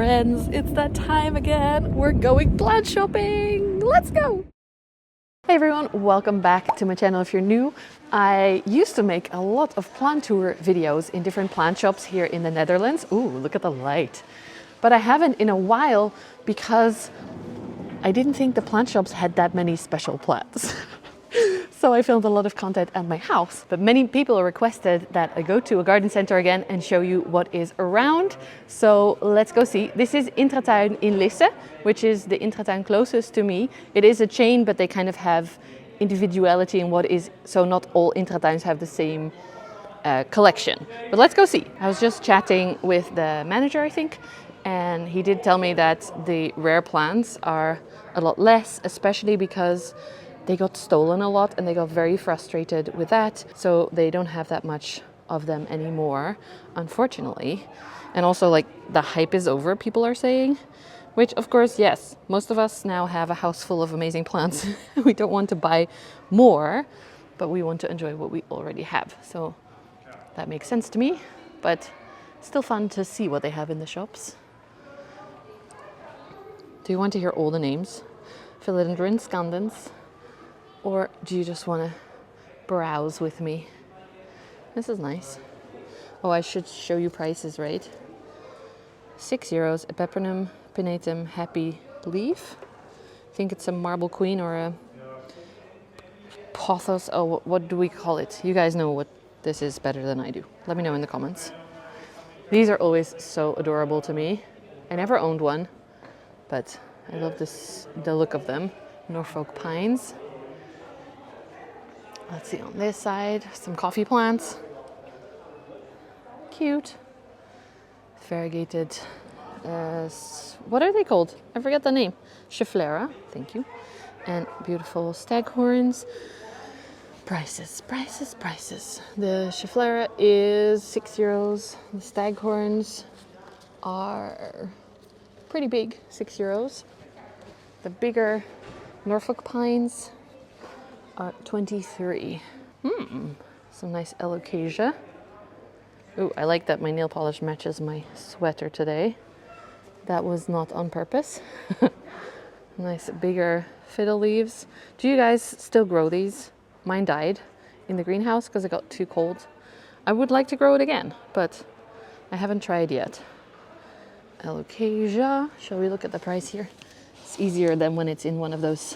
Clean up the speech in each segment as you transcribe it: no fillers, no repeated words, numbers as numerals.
friends, it's that time again. We're going plant shopping. Let's go. Hey everyone, welcome back to my channel if you're new. I used to make a lot of plant tour videos in different plant shops here in the Netherlands. Ooh, look at the light. But I haven't in a while because I didn't think the plant shops had that many special plants. So I filmed a lot of content at my house, but many people requested that I go to a garden center again and show you what is around. So let's go see. This is Intratuin in Lisse, which is the Intratuin closest to me. It is a chain, but they kind of have individuality in what is, so not all Intratuins have the same collection. But let's go see. I was just chatting with the manager, I think, and he did tell me that the rare plants are a lot less, especially because they got stolen a lot and they got very frustrated with that. So they don't have that much of them anymore, unfortunately. And also like the hype is over, people are saying, which of course, yes, most of us now have a house full of amazing plants. We don't want to buy more, but we want to enjoy what we already have. So that makes sense to me, but still fun to see what they have in the shops. Do you want to hear all the names? Philodendron, scandens. Or do you just want to browse with me? This is nice. Oh, I should show you prices, right? €6, a Peperminum pinnatum happy leaf. I think it's a marble queen or a pothos. Oh, what do we call it? You guys know what this is better than I do. Let me know in the comments. These are always so adorable to me. I never owned one, but I love the look of them. Norfolk pines. Let's see on this side, some coffee plants. Cute. Variegated, what are they called? I forget the name. Schefflera, thank you. And beautiful staghorns. Prices, prices, prices. The Schefflera is €6. The staghorns are pretty big, €6. The bigger Norfolk pines are 23. Some nice alocasia. Ooh, I like that my nail polish matches my sweater today. That was not on purpose. Nice bigger fiddle leaves. Do you guys still grow these? Mine died in the greenhouse because it got too cold. I would like to grow it again, but I haven't tried yet. Alocasia. Shall we look at the price here? It's easier than when it's in one of those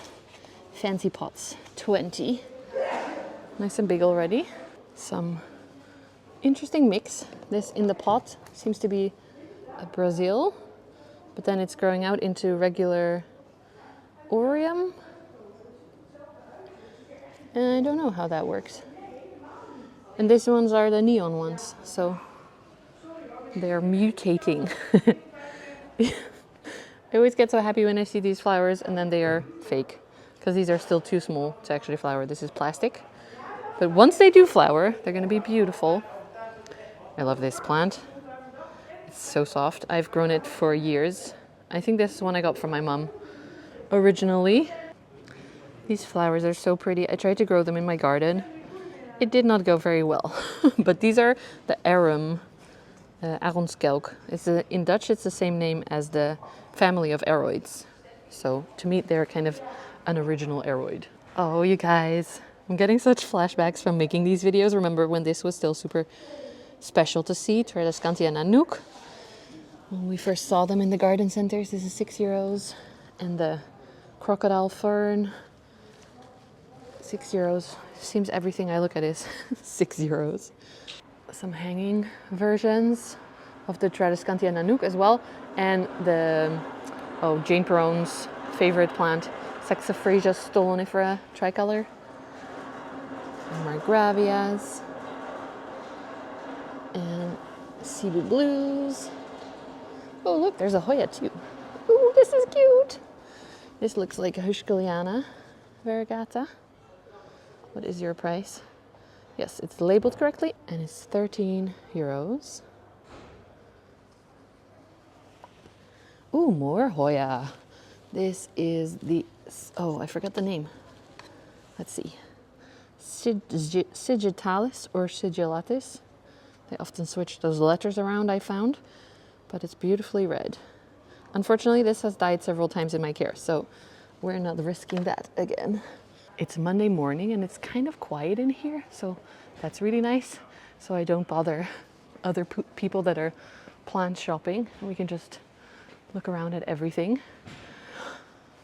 fancy pots. 20. Nice and big already. Some interesting mix. This in the pot seems to be a Brazil, but then it's growing out into regular Orium. And I don't know how that works. And these ones are the neon ones, so they're mutating. I always get so happy when I see these flowers and then they are fake, because these are still too small to actually flower. This is plastic. But once they do flower, they're going to be beautiful. I love this plant. It's so soft. I've grown it for years. I think this is one I got from my mom originally. These flowers are so pretty. I tried to grow them in my garden. It did not go very well. But these are the arum, Aronskelk. In Dutch, it's the same name as the family of aroids. So to me, they're kind of an original aroid. Oh, you guys, I'm getting such flashbacks from making these videos. Remember when this was still super special to see, Terrariums and Calatheas. When we first saw them in the garden centers, this is €6. And the crocodile fern, €6. Seems everything I look at is €6. Some hanging versions of the Terrariums and Calatheas as well. And the, Jane Perron's favorite plant, Sansevieria stolonifera tricolor. Margravias. And Cebu blues. Oh look, there's a Hoya too. Ooh, this is cute. This looks like a Huscheliana variegata. What is your price? Yes, it's labeled correctly and it's €13. Ooh, more Hoya. This is the, I forgot the name. Let's see. Sigitalis or sigillatis. They often switch those letters around, I found, but it's beautifully red. Unfortunately, this has died several times in my care, so we're not risking that again. It's Monday morning and it's kind of quiet in here, so that's really nice. So I don't bother other people that are plant shopping. We can just look around at everything,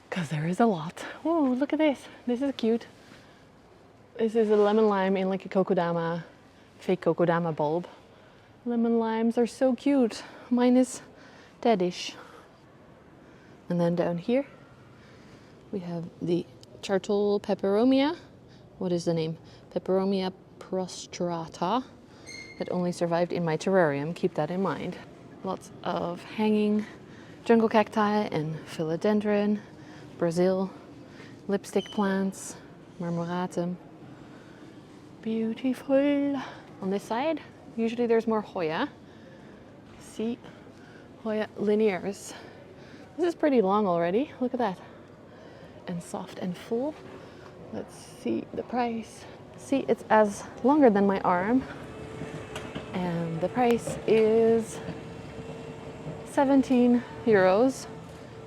because there is a lot. Oh, look at this. This is cute. This is a lemon lime in like a kokodama, fake kokodama bulb. Lemon limes are so cute. Mine is deadish. And then down here we have the Chartol peperomia. What is the name? Peperomia prostrata. That only survived in my terrarium. Keep that in mind. Lots of hanging jungle cacti and philodendron, Brazil, lipstick plants, marmoratum. Beautiful. On this side, usually there's more Hoya. See, Hoya linearis. This is pretty long already. Look at that. And soft and full. Let's see the price. See, it's as longer than my arm. And the price is 17 euros.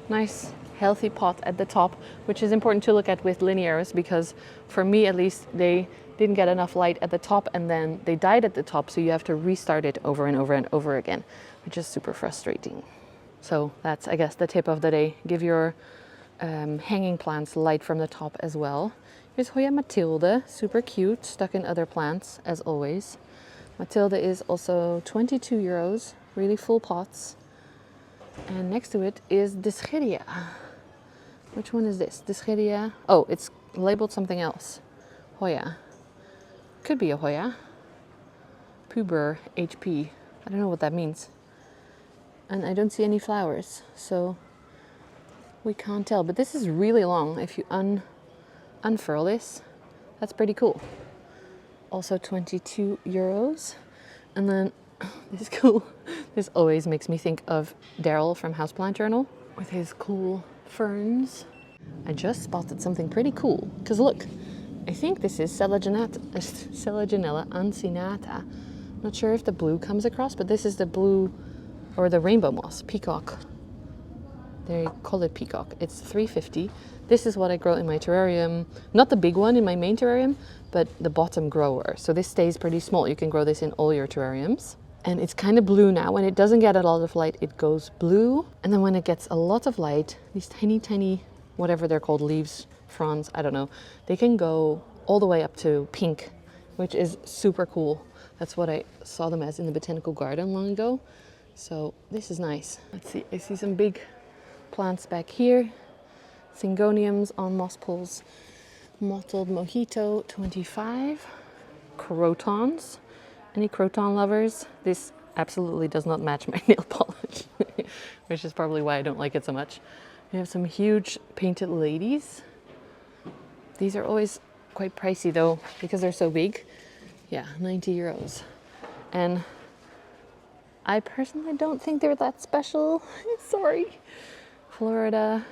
Nice healthy pot at the top, which is important to look at with linearis, because for me at least, they didn't get enough light at the top and then they died at the top, so you have to restart it over and over and over again, which is super frustrating. So that's, I guess, the tip of the day. Give your hanging plants light from the top as well. Here's Hoya Matilde, super cute, stuck in other plants as always. Matilde is also 22 euros, really full pots. And next to it is Discheria. Which one is this? Discheria. Oh, it's labeled something else. Hoya. Could be a Hoya. Puber HP. I don't know what that means. And I don't see any flowers, so we can't tell. But this is really long. If you unfurl this, that's pretty cool. Also 22 euros. And then this is cool. This always makes me think of Daryl from Houseplant Journal with his cool ferns. I just spotted something pretty cool, because look, I think this is Selaginella uncinata. Not sure if the blue comes across, but this is the blue or the rainbow moss, peacock. They call it peacock. It's 350. This is what I grow in my terrarium. Not the big one in my main terrarium, but the bottom grower. So this stays pretty small. You can grow this in all your terrariums. And it's kind of blue now. When it doesn't get a lot of light, it goes blue. And then when it gets a lot of light, these tiny, tiny, whatever they're called, leaves, fronds, I don't know, they can go all the way up to pink, which is super cool. That's what I saw them as in the botanical garden long ago. So this is nice. Let's see, I see some big plants back here. Syngoniums on moss pools. Mottled mojito, 25. Crotons. Any croton lovers? This absolutely does not match my nail polish, which is probably why I don't like it so much. We have some huge painted ladies. These are always quite pricey though, because they're so big. Yeah, 90 euros. And I personally don't think they're that special. Sorry. Florida.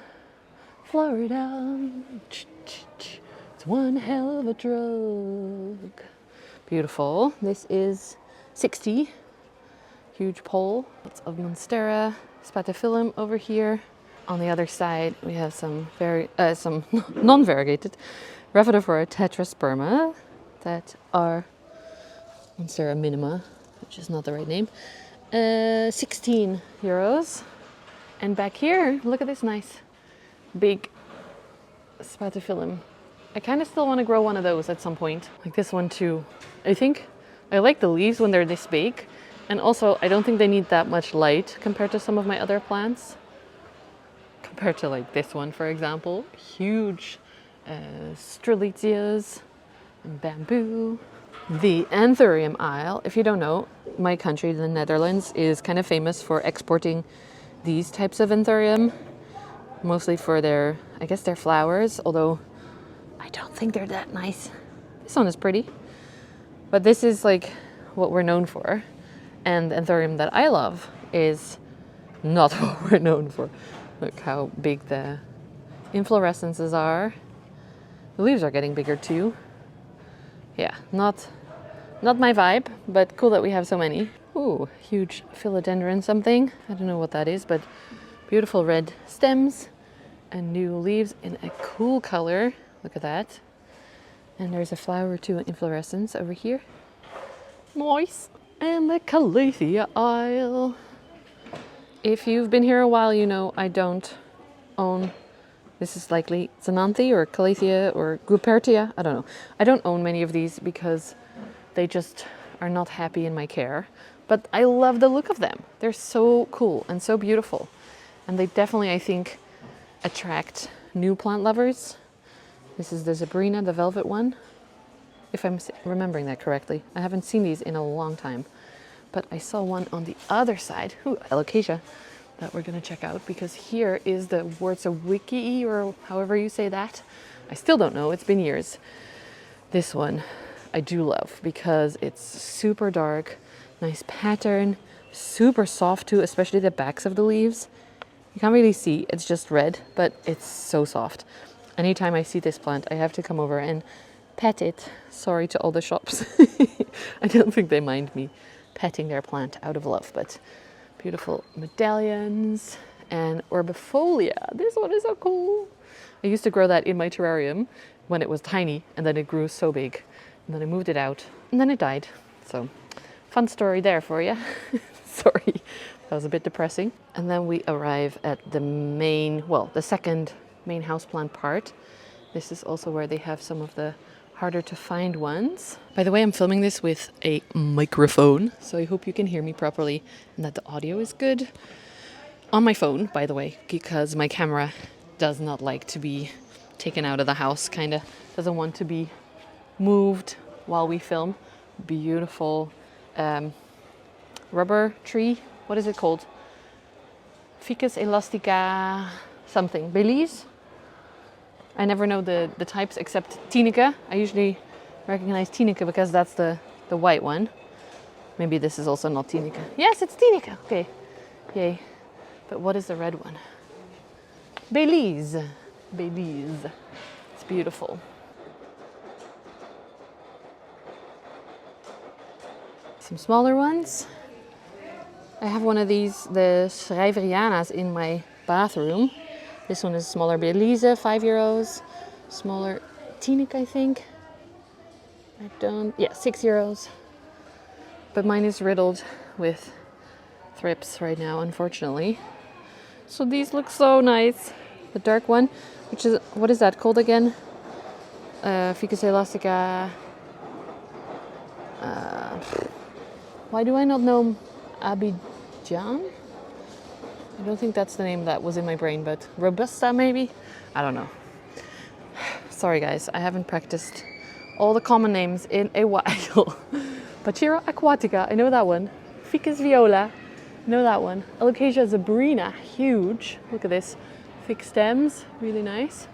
It's one hell of a drug. Beautiful. This is 60. Huge pole. Lots of Monstera, Spathiphyllum over here. On the other side, we have some non-variegated Rhaphidophora tetrasperma that are Monstera minima, which is not the right name. 16 euros. And back here, look at this nice big Spathiphyllum. I kind of still want to grow one of those at some point, like this one too. I think I like the leaves when they're this big, and also I don't think they need that much light compared to some of my other plants. Compared to like this one, for example. Huge strelitzias and bamboo. The Anthurium aisle, if you don't know, my country, the Netherlands, is kind of famous for exporting these types of Anthurium, mostly for their, I guess, their flowers, although I don't think they're that nice. This one is pretty, but this is like what we're known for. And the Anthurium that I love is not what we're known for. Look how big the inflorescences are. The leaves are getting bigger too. Yeah, not my vibe, but cool that we have so many. Ooh, huge philodendron something. I don't know what that is, but Beautiful red stems and new leaves in a cool color. Look at that. And there's a flower to inflorescence over here. Nice. And the Calathea aisle. If you've been here a while, you know I don't own, this is likely Xananthe or Calathea or Gupertia, I don't know. I don't own many of these because they just are not happy in my care. But I love the look of them. They're so cool and so beautiful. And they definitely, I think, attract new plant lovers. This is the Zebrina, the velvet one, if I'm remembering that correctly. I haven't seen these in a long time. But I saw one on the other side, alocasia, that we're gonna check out, because here is the Wiki, or however you say that. I still don't know, it's been years. This one I do love because it's super dark, nice pattern, super soft too, especially the backs of the leaves. You can't really see, it's just red, but it's so soft. Anytime I see this plant, I have to come over and pet it. Sorry to all the shops. I don't think they mind me petting their plant out of love, but beautiful medallions and orbifolia. This one is so cool. I used to grow that in my terrarium when it was tiny, and then it grew so big, and then I moved it out, and then it died. So fun story there for you. Sorry, that was a bit depressing. And then we arrive at the main, well, the second main houseplant part. This is also where they have some of the harder to find ones. By the way, I'm filming this with a microphone, so I hope you can hear me properly and that the audio is good. On my phone, by the way, because my camera does not like to be taken out of the house, kind of doesn't want to be moved while we film. Beautiful rubber tree. What is it called? Ficus elastica something. Belize? I never know the types except Tunica. I usually recognize Tunica because that's the white one. Maybe this is also not Tunica. Yes, it's Tunica. Okay. Yay. But what is the red one? Belize. Belize. It's beautiful. Some smaller ones. I have one of these, the Schrijverianas, in my bathroom. This one is smaller Belize, €5. Smaller Tunica, I think. Yeah, €6. But mine is riddled with thrips right now, unfortunately. So these look so nice. The dark one, which is, what is that called again? Ficus elastica. Why do I not know Abidjan? I don't think that's the name that was in my brain, but Robusta maybe? I don't know. Sorry guys, I haven't practiced all the common names in a while. Pachira aquatica, I know that one. Ficus viola, I know that one. Alocasia zebrina, huge. Look at this. Thick stems, really nice.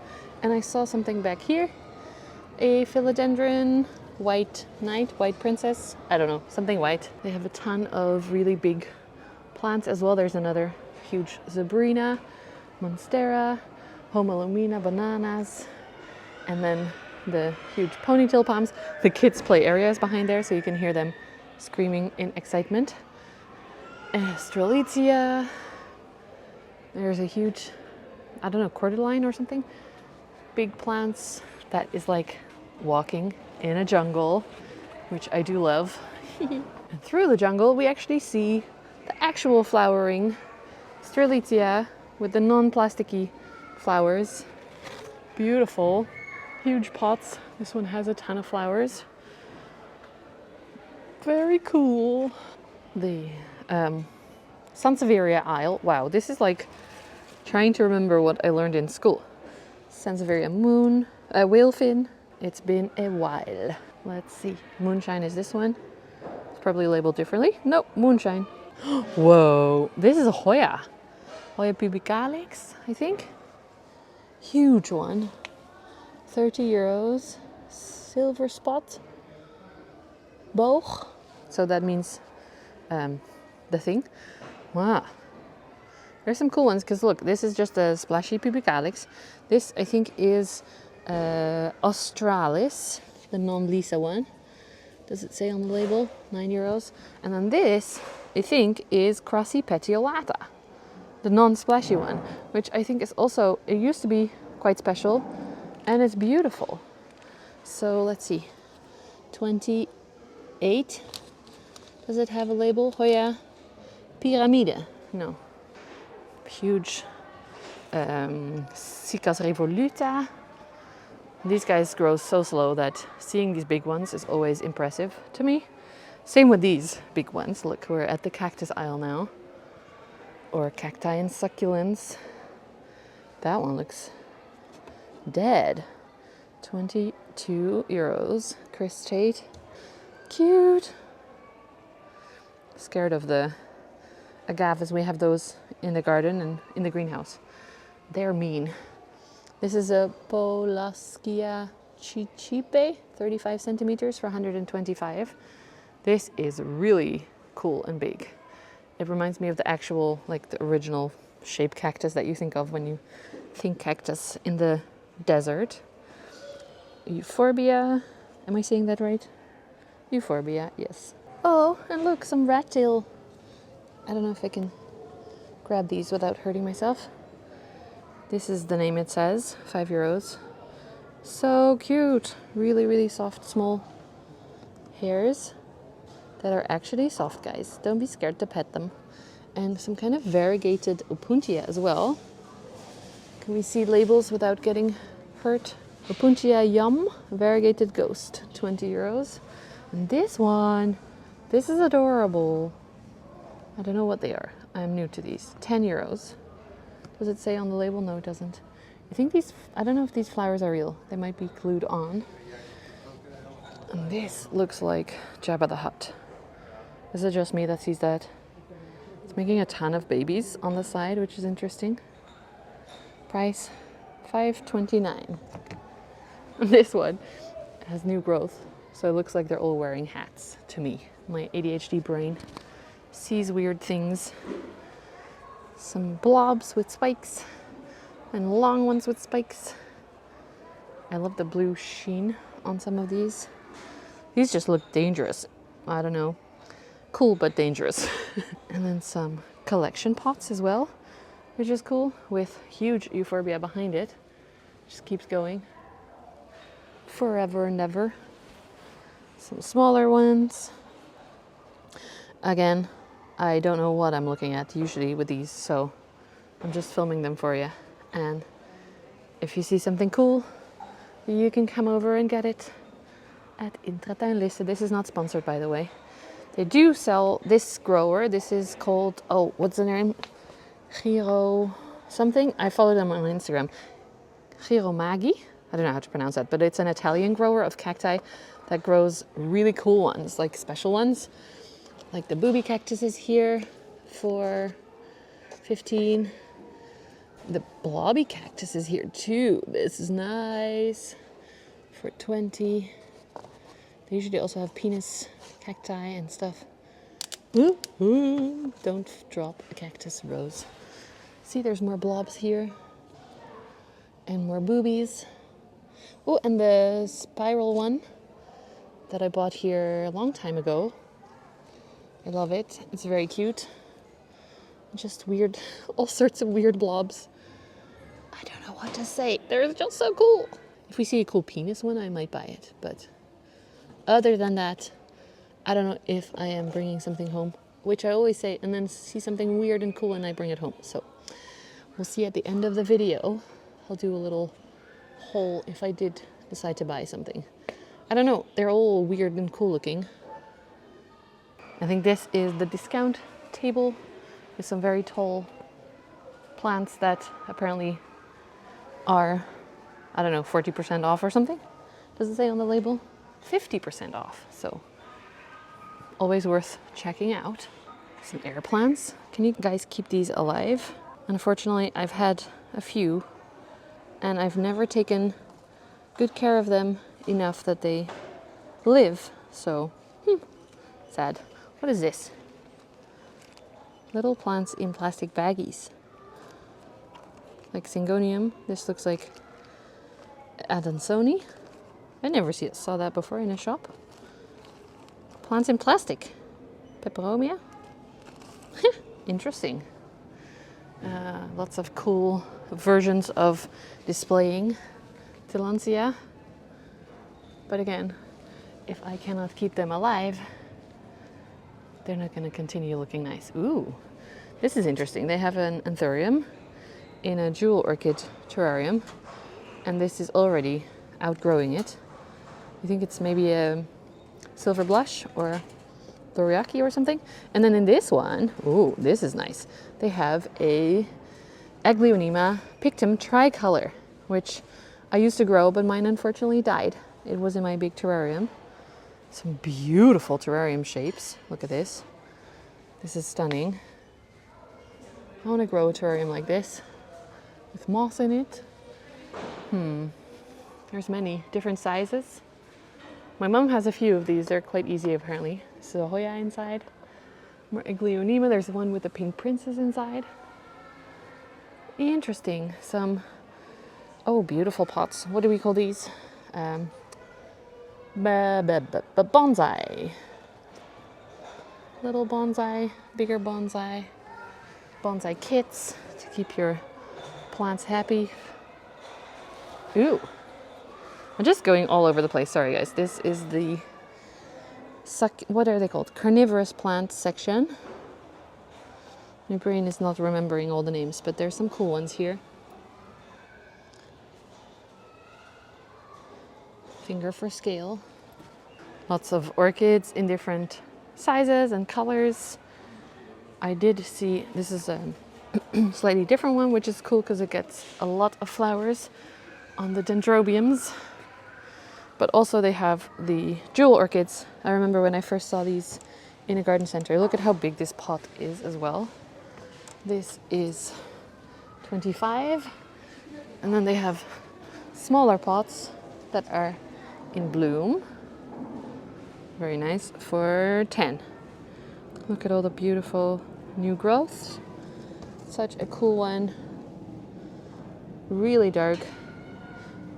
And I saw something back here. A philodendron, white knight, white princess. I don't know, something white. They have a ton of really big plants as well. There's another huge zebrina, monstera, homalomina, bananas, and then the huge ponytail palms. The kids' play area is behind there, so you can hear them screaming in excitement. Strelitzia. There's a huge, I don't know, cordyline or something. Big plants. That is like walking in a jungle, which I do love. And through the jungle, we actually see the actual flowering Strelitzia with the non-plasticky flowers. Beautiful. Huge pots. This one has a ton of flowers. Very cool. The Sansevieria aisle. Wow, this is like trying to remember what I learned in school. Sansevieria moon, whalefin. It's been a while. Let's see. Moonshine is this one. It's probably labeled differently. Nope, moonshine. Whoa, this is a Hoya. Hoya pubicalis, I think. Huge one. €30. Silver spot. Boog. So that means the thing. Wow. There's some cool ones, because look, this is just a splashy pubicalis. This, I think, is Australis, the non-Lisa one. Does it say on the label? €9. And then this, I think, is Crassi petiolata. the non-splashy one, which I think is also, it used to be quite special and it's beautiful. So let's see, 28. Does it have a label? Hoya Pyramide. No. Huge Cycas revoluta. These guys grow so slow that seeing these big ones is always impressive to me. Same with these big ones. Look, we're at the cactus aisle now. Or cacti and succulents. That one looks dead. 22 euros. Crystate. Cute. Scared of the agaves. We have those in the garden and in the greenhouse. They're mean. This is a Polaschia chichipe, 35 centimeters for 125. This is really cool and big. It reminds me of the actual, like the original shaped cactus that you think of when you think cactus in the desert. Euphorbia, am I saying that right? Euphorbia, yes. Oh, and look, some rat tail. I don't know if I can grab these without hurting myself. This is the name it says, 5 euros. So cute. Really, really soft, small hairs that are actually soft, guys. Don't be scared to pet them. And some kind of variegated opuntia as well. Can we see labels without getting hurt? Opuntia yum, variegated ghost, 20 euros. And this one, this is adorable. I don't know what they are. I'm new to these. 10 euros. Does it say on the label? No, it doesn't. I think these, I don't know if these flowers are real. They might be glued on. And this looks like Jabba the Hutt. Is it just me that sees that? It's making a ton of babies on the side, which is interesting. Price, $5.29. This one has new growth, so it looks like they're all wearing hats to me. My ADHD brain sees weird things. Some blobs with spikes and long ones with spikes. I love the blue sheen on some of these. These just look dangerous. I don't know. Cool but dangerous. And then some collection pots as well, which is cool, with huge euphorbia behind it. Just keeps going forever and ever. Some smaller ones. Again, I don't know what I'm looking at usually with these, so I'm just filming them for you. And if you see something cool, you can come over and get it at Intratuinlisten. This is not sponsored, by the way. They do sell this grower. This is called, oh, what's the name? Giro something. I follow them on Instagram. Giro Magi. I don't know how to pronounce that, but it's an Italian grower of cacti that grows really cool ones, like special ones. Like the booby cactus is here for 15. The blobby cactus is here too. This is nice for 20. They usually also have penis cacti and stuff. Ooh, ooh. Don't drop a cactus, Rose. See, there's more blobs here. And more boobies. Oh, and the spiral one that I bought here a long time ago. I love it. It's very cute. Just weird, all sorts of weird blobs. I don't know what to say. They're just so cool. If we see a cool penis one, I might buy it. But other than that, I don't know if I am bringing something home, which I always say, and then see something weird and cool and I bring it home. So we'll see at the end of the video. I'll do a little haul if I did decide to buy something. I don't know. They're all weird and cool looking. I think this is the discount table with some very tall plants that apparently are, I don't know, 40% off or something. Does it say on the label? 50% off. So always worth checking out. Some air plants. Can you guys keep these alive? Unfortunately, I've had a few and I've never taken good care of them enough that they live. So, sad. What is this? Little plants in plastic baggies. Like Syngonium. This looks like Adansoni. I never saw that before in a shop. Plants in plastic. Peperomia. Interesting. Lots of cool versions of displaying Tillandsia. But again, if I cannot keep them alive, they're not going to continue looking nice. Ooh, this is interesting. They have an Anthurium in a jewel orchid terrarium, and this is already outgrowing it. You think it's maybe a silver blush or Thoriaki or something? And then in this one, ooh, this is nice. They have a Aglaonema pictum tricolor, which I used to grow, but mine unfortunately died. It was in my big terrarium. Some beautiful terrarium shapes. Look at this. This is stunning. I want to grow a terrarium like this with moss in it. There's many different sizes. My mom has a few of these. They're quite easy apparently. This is a Hoya inside. More Aglaonema. There's one with the pink princess inside. Interesting. Some, oh, beautiful pots. What do we call these? Bonsai. Little bonsai, bigger bonsai. Bonsai kits to keep your plants happy. Ooh. I'm just going all over the place. Sorry, guys. This is the what are they called? Carnivorous plant section. My brain is not remembering all the names, but there's some cool ones here. Finger for scale. Lots of orchids in different sizes and colors. I did see, this is a slightly different one, which is cool because it gets a lot of flowers on the dendrobiums. But also they have the jewel orchids. I remember when I first saw these in a garden center. Look at how big this pot is as well. This is 25. And then they have smaller pots that are in bloom. Very nice, for 10. Look at all the beautiful new growths. Such a cool one. Really dark.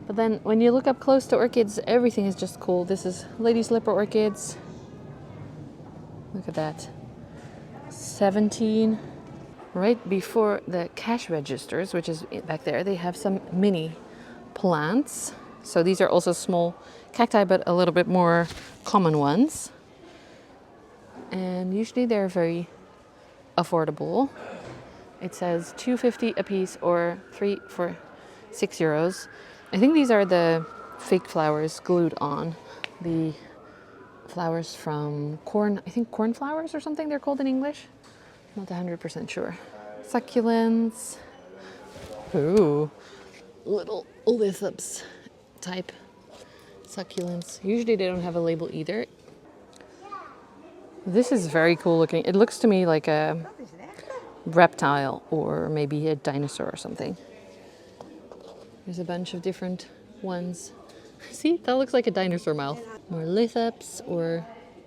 But then when you look up close to orchids, everything is just cool. This is lady slipper orchids. Look at that. 17. Right before the cash registers, which is back there, they have some mini plants. So these are also small cacti, but a little bit more common ones. And usually they're very affordable. It says $2.50 a piece or 3 for €6. I think these are the fake flowers glued on. The flowers from corn, I think cornflowers or something they're called in English. Not 100% sure. Succulents. Ooh, little lithops type succulents. Usually they don't have a label either. This is very cool looking. It looks to me like a reptile or maybe a dinosaur or something. There's a bunch of different ones. See, that looks like a dinosaur mouth. More lithops or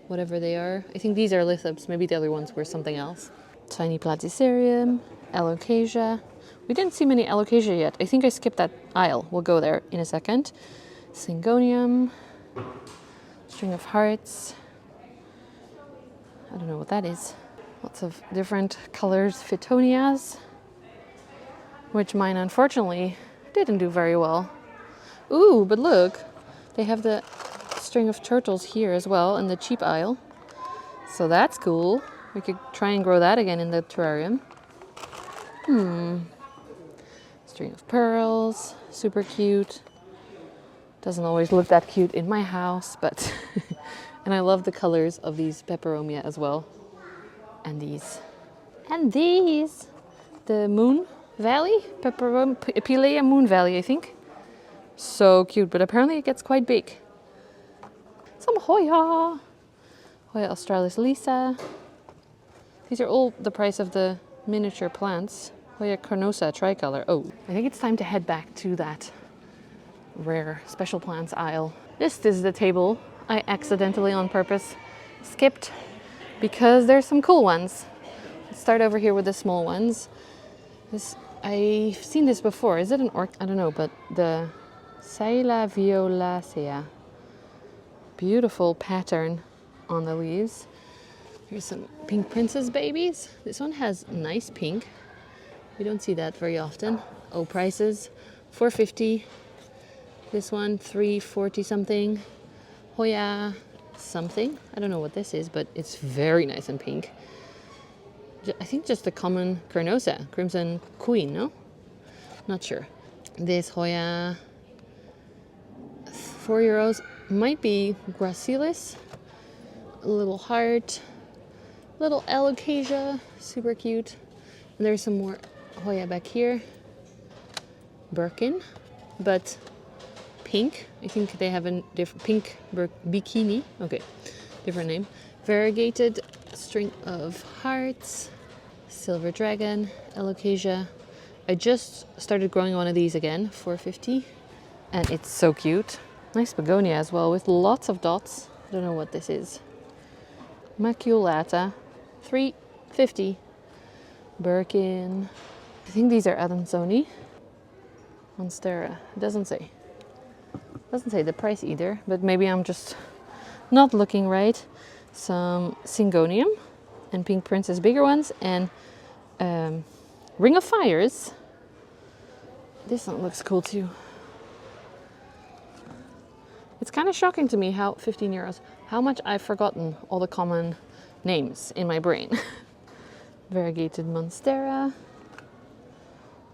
whatever they are. I think these are lithops. Maybe the other ones were something else. Tiny Platycerium, Alocasia. We didn't see many Alocasia yet. I think I skipped that aisle. We'll go there in a second. Syngonium, string of hearts. I don't know what that is. Lots of different colors, Phytonias, which mine unfortunately didn't do very well. Ooh, but look, they have the string of turtles here as well in the cheap aisle. So that's cool. We could try and grow that again in the terrarium. String of pearls, super cute. Doesn't always look that cute in my house, but and I love the colors of these peperomia as well. And these. And these. The Moon Valley, Pilea Moon Valley, I think. So cute, but apparently it gets quite big. Some Hoya. Hoya australis lisa. These are all the price of the miniature plants. Hoya carnosa tricolor. Oh, I think it's time to head back to that rare special plants aisle. This is the table I accidentally on purpose skipped because there's some cool ones. Let's start over here with the small ones. This, I've seen this before. Is it an orchid? I don't know, but the Saila violacea. Beautiful pattern on the leaves. Here's some pink princess babies. This one has nice pink. We don't see that very often. Oh, prices, $4.50. This one, $3.40 something. Hoya something. I don't know what this is, but it's very nice and pink. I think just the common Carnosa, Crimson Queen, no? Not sure. This Hoya, €4. Might be Gracilis. A little heart. Little alocasia, super cute. And there's some more Hoya back here. Birkin, but pink. I think they have a different pink bikini. Okay, different name. Variegated string of hearts. Silver dragon, alocasia. I just started growing one of these again, $4.50. And it's so cute. Nice begonia as well with lots of dots. I don't know what this is. Maculata, $3.50. Birkin. I think these are Adansoni. Monstera. It doesn't say. Doesn't say the price either, but maybe I'm just not looking right. Some Syngonium and Pink Princess, bigger ones, and Ring of Fires. This one looks cool too. It's kind of shocking to me how €15, how much I've forgotten all the common names in my brain. Variegated Monstera,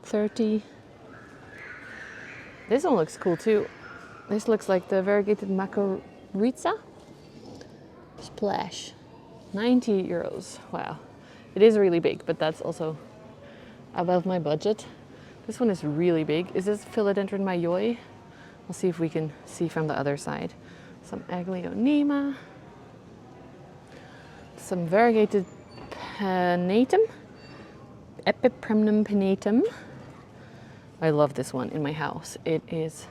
$30. This one looks cool too. This looks like the variegated Macoritza. Splash, €90. Wow, it is really big, but that's also above my budget. This one is really big. Is this Philodendron Mayoi? We'll see if we can see from the other side. Some Aglaonema. Some variegated Panatum. Epipremnum Panatum. I love this one in my house. It is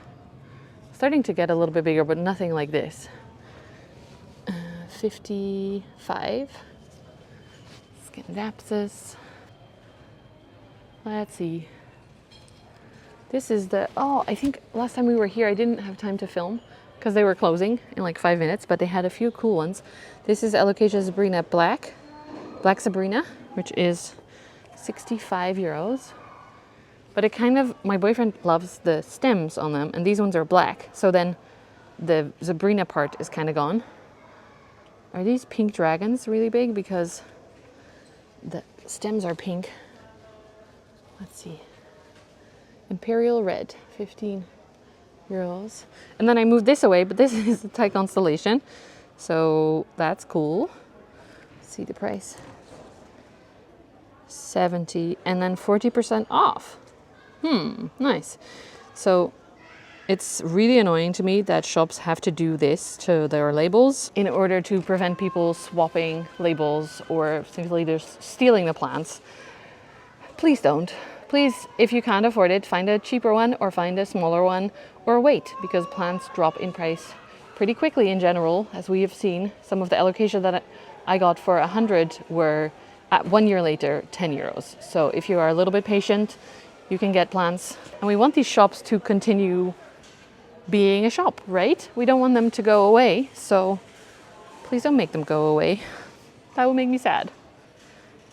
starting to get a little bit bigger, but nothing like this. 55. Scandapsus. Let's see. This is the, oh, I think last time we were here, I didn't have time to film because they were closing in like 5 minutes, but they had a few cool ones. This is Alocasia Sabrina Black Sabrina, which is €65. But it kind of, my boyfriend loves the stems on them, and these ones are black. So then the Sabrina part is kind of gone. Are these pink dragons really big? Because the stems are pink. Let's see. Imperial Red, €15. And then I moved this away, but this is the Thai constellation. So that's cool. Let's see the price. $70 and then 40% off. Nice. So it's really annoying to me that shops have to do this to their labels in order to prevent people swapping labels or simply just stealing the plants. Please don't. Please, if you can't afford it, find a cheaper one or find a smaller one or wait, because plants drop in price pretty quickly in general, as we have seen. Some of the alocasia that I got for 100 were at 1 year later €10. So if you are a little bit patient, you can get plants. And we want these shops to continue being a shop, right? We don't want them to go away, so please don't make them go away. That would make me sad.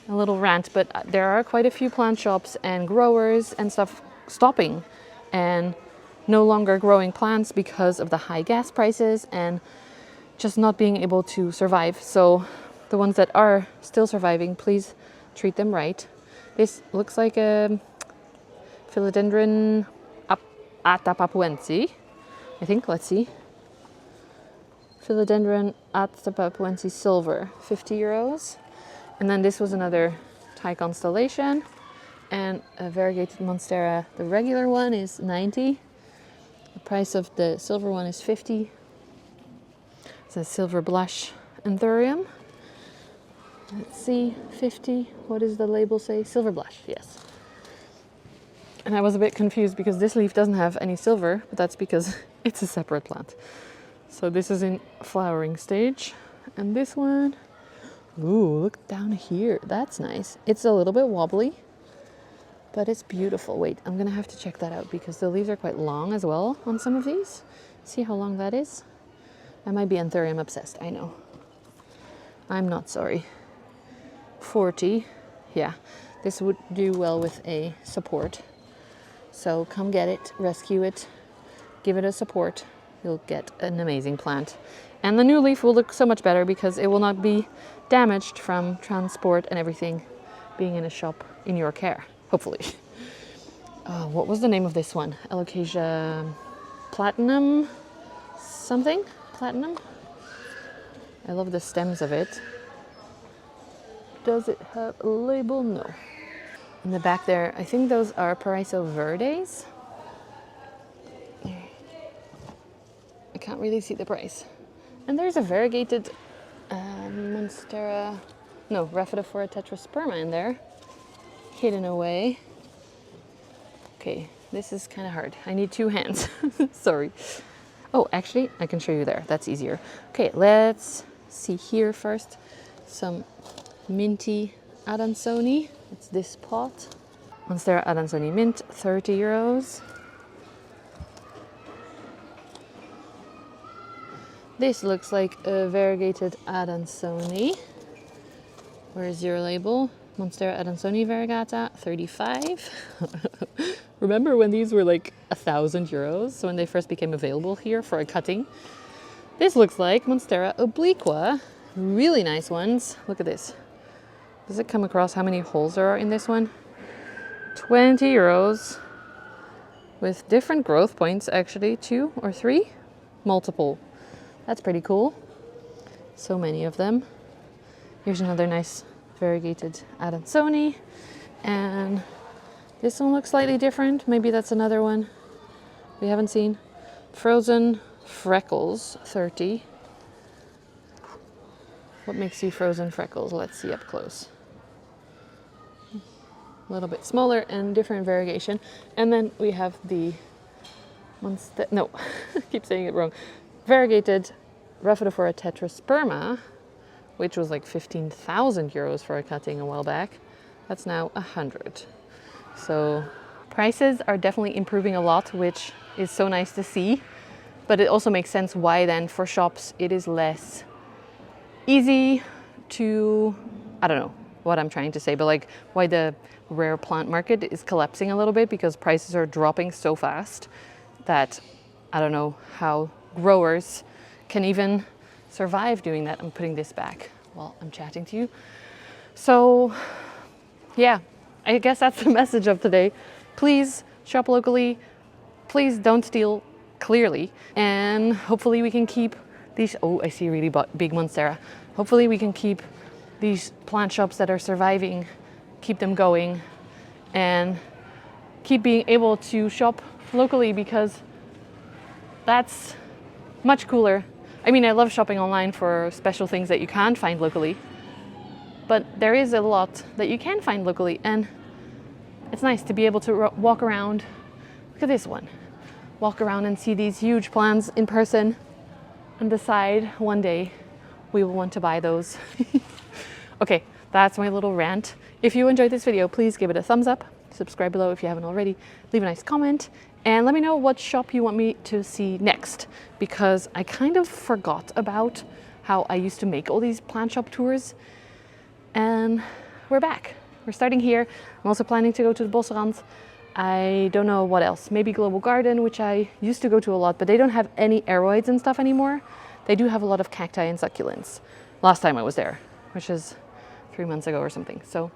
A little rant, but there are quite a few plant shops and growers and stuff stopping and no longer growing plants because of the high gas prices and just not being able to survive. So the ones that are still surviving, please treat them right. This looks like a Philodendron atapapuense, I think. Let's see. Philodendron atapapuense silver, €50. And then this was another Thai constellation and a variegated Monstera. The regular one is $90. The price of the silver one is $50. It's a silver blush Anthurium. Let's see, $50. What does the label say? Silver blush, yes. And I was a bit confused because this leaf doesn't have any silver, but that's because it's a separate plant. So this is in flowering stage. And this one, ooh, look down here. That's nice. It's a little bit wobbly, but it's beautiful. Wait, I'm gonna have to check that out because the leaves are quite long as well on some of these. See how long that is? I might be Anthurium obsessed, I know. I'm not sorry. 40, yeah. This would do well with a support. So come get it, rescue it, give it a support. You'll get an amazing plant. And the new leaf will look so much better because it will not be damaged from transport and everything being in a shop in your care, hopefully. What was the name of this one? Alocasia platinum something? Platinum? I love the stems of it. Does it have a label? No. In the back there, I think those are Paraiso verdes. I can't really see the price. And there's a variegated Monstera, no, Rhaphidophora tetrasperma in there, hidden away. Okay, this is kind of hard. I need 2 hands. Sorry. Oh, actually, I can show you there. That's easier. Okay, let's see here first. Some minty Adansoni. It's this pot. Monstera Adansoni mint, 30 euros. This looks like a variegated Adansoni. Where is your label? Monstera Adansoni variegata, 35. Remember when these were like 1,000 euros? So when they first became available here for a cutting. This looks like Monstera obliqua. Really nice ones. Look at this. Does it come across how many holes there are in this one? 20 euros. With different growth points, actually. 2 or 3? Multiple. That's pretty cool. So many of them. Here's another nice variegated Adansoni. And this one looks slightly different. Maybe that's another one we haven't seen. Frozen Freckles, 30. What makes you frozen freckles? Let's see up close. A little bit smaller and different variegation. And then we have the no, I keep saying it wrong. Variegated Rhaphidophora tetrasperma, which was like 15,000 euros for a cutting a while back. That's now 100. So prices are definitely improving a lot, which is so nice to see. But it also makes sense why then for shops it is less easy to, I don't know what I'm trying to say, but like why the rare plant market is collapsing a little bit because prices are dropping so fast that I don't know how growers can even survive doing that. I'm putting this back while I'm chatting to you. So yeah, I guess that's the message of today. Please shop locally. Please don't steal, clearly. And hopefully we can keep these, oh, I see a really big Monstera. Hopefully we can keep these plant shops that are surviving, keep them going, and keep being able to shop locally because that's much cooler. I mean, I love shopping online for special things that you can't find locally, but there is a lot that you can find locally, and it's nice to be able to walk around. Look at this one. Walk around and see these huge plants in person and decide one day we will want to buy those. Okay, that's my little rant. If you enjoyed this video, please give it a thumbs up, subscribe below if you haven't already, leave a nice comment, and let me know what shop you want me to see next, because I kind of forgot about how I used to make all these plant shop tours, and we're back. We're starting here. I'm also planning to go to the Bosrand. I don't know what else. Maybe Global Garden, which I used to go to a lot, but they don't have any aroids and stuff anymore. They do have a lot of cacti and succulents. Last time I was there, which is 3 months ago or something. So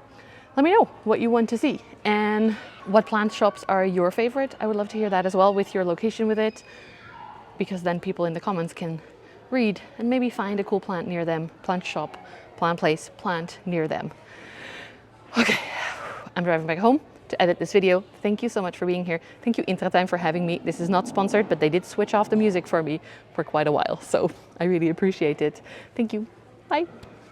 let me know what you want to see and what plant shops are your favorite. I would love to hear that as well, with your location with it, because then people in the comments can read and maybe find a cool plant near them. Plant shop, plant place, plant near them. Okay, I'm driving back home to edit this video. Thank you so much for being here. Thank you Intratime for having me. This is not sponsored, but they did switch off the music for me for quite a while, so I really appreciate it. Thank you. Bye.